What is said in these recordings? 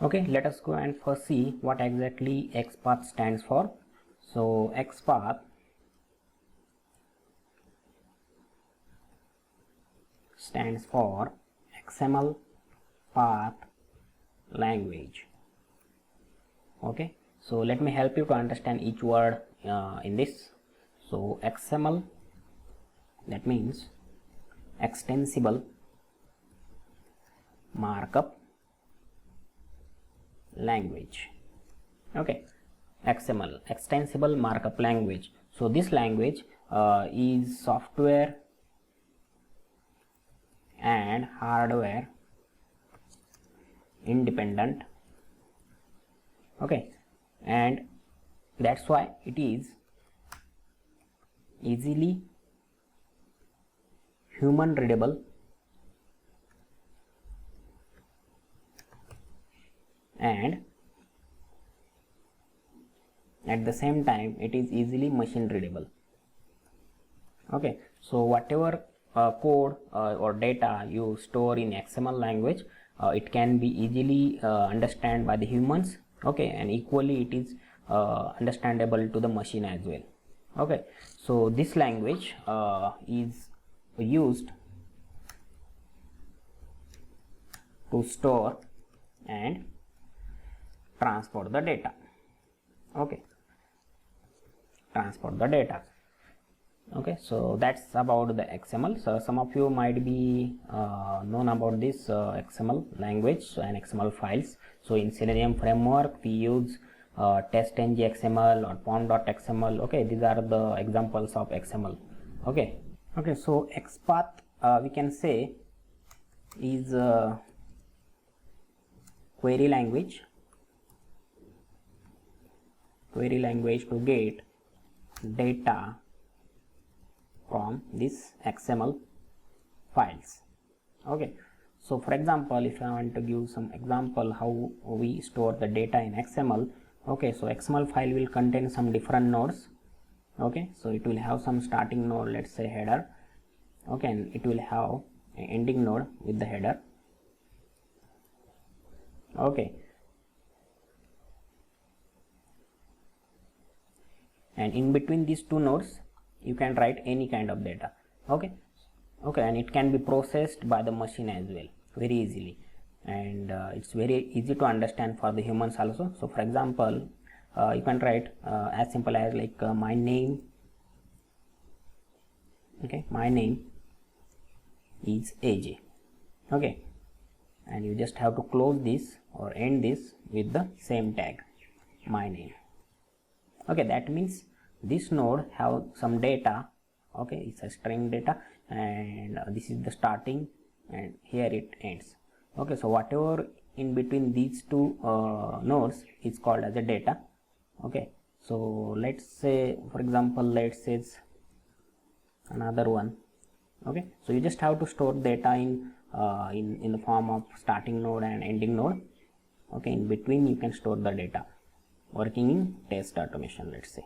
Okay, let us go and first see what exactly Xpath stands for. So Xpath stands for XML Path Language. Okay, so let me help you to understand each word in this. So XML, that means extensible markup language. Okay, XML, extensible markup language. So this language is software and hardware independent. Okay, and that's why it is easily human readable and at the same time it is easily machine readable. Okay, so whatever code or data you store in XML language, it can be easily understood by the humans. Okay, and equally it is understandable to the machine as well. Okay, so this language is used to store and transport the data. Okay, transport the data. Okay, so that's about the XML. So some of you might be known about this XML language and XML files. So in Selenium framework we use test-ng XML or pom.xml. Okay, these are the examples of XML. Okay, so Xpath we can say is a query language to get data from this XML files. Okay, so for example, if I want to give some example how we store the data in XML. Okay, so XML file will contain some different nodes. Okay, so it will have some starting node, let's say header. Okay, and it will have an ending node with the header. Okay, and in between these two nodes you can write any kind of data. Okay, and it can be processed by the machine as well very easily, and it's very easy to understand for the humans also. So for example, you can write as simple as like my name. Okay, my name is AJ. Okay, and you just have to close this or end this with the same tag, my name. Okay, that means this node have some data. Okay, it's a string data, and this is the starting and here it ends. Okay, so whatever in between these two nodes is called as a data. Okay, so let's say for example, let's say another one. Okay, so you just have to store data in the form of starting node and ending node. Okay, in between you can store the data, working in test automation, let's say.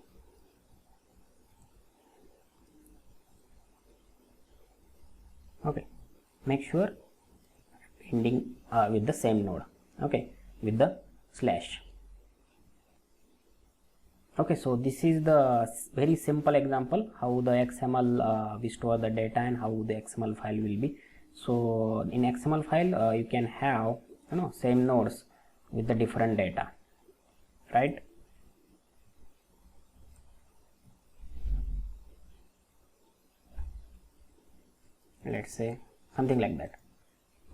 Okay, make sure ending with the same node. Okay, with the slash. Okay, so this is the very simple example how the XML we store the data and how the XML file will be. So in XML file you can have same nodes with the different data, right? Let's say something like that.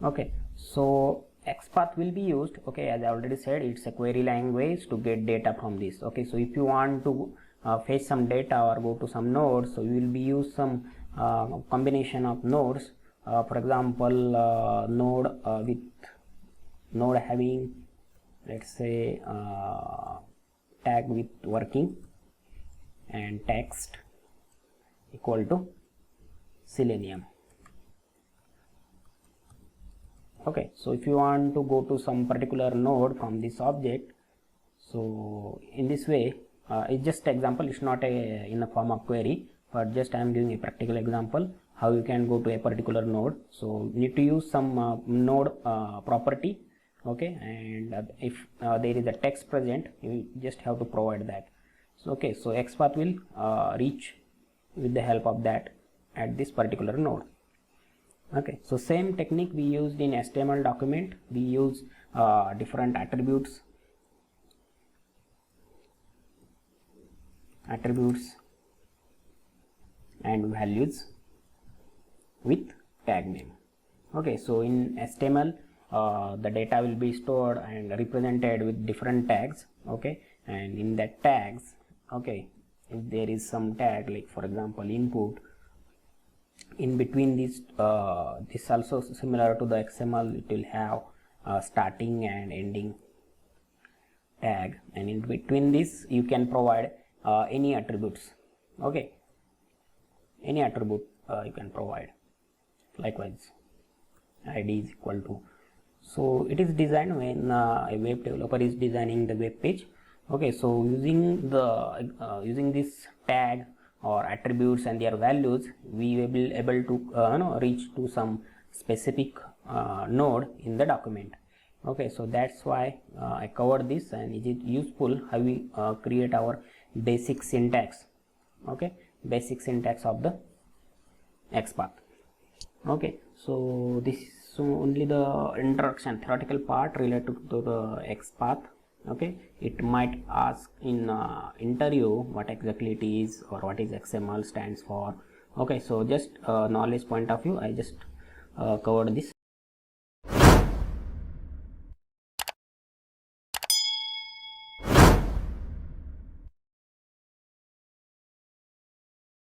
Okay, so Xpath will be used. Okay, as I already said, it's a query language to get data from this. Okay, so if you want to fetch some data or go to some nodes, so you will be use some combination of nodes. For example, node having, let's say, tag with working and text equal to Selenium. Okay, so if you want to go to some particular node from this object, so in this way, it's just example, it's not in the form of query, but just I am giving a practical example how you can go to a particular node. So you need to use some node property okay, and if there is a text present, you just have to provide that. So okay, so XPath will reach with the help of that at this particular node. Okay, so same technique we used in HTML document. We use different attributes and values with tag name. Okay, so in HTML the data will be stored and represented with different tags. Okay, and in that tags, okay, if there is some tag like for example input, in between this this also similar to the XML, it will have starting and ending tag, and in between this you can provide any attributes. Okay, any attribute you can provide. Likewise, id is equal to. So it is designed when a web developer is designing the web page. Okay, so using the using this tag or attributes and their values, we will be able to reach to some specific node in the document. Okay, so that's why I covered this, and is it useful how we create our basic syntax. Okay, basic syntax of the XPath. Okay, so this is only the introduction, theoretical part related to the XPath. Okay, it might ask in interview what exactly it is or what is XML stands for. Okay, so just knowledge point of view, I just covered this.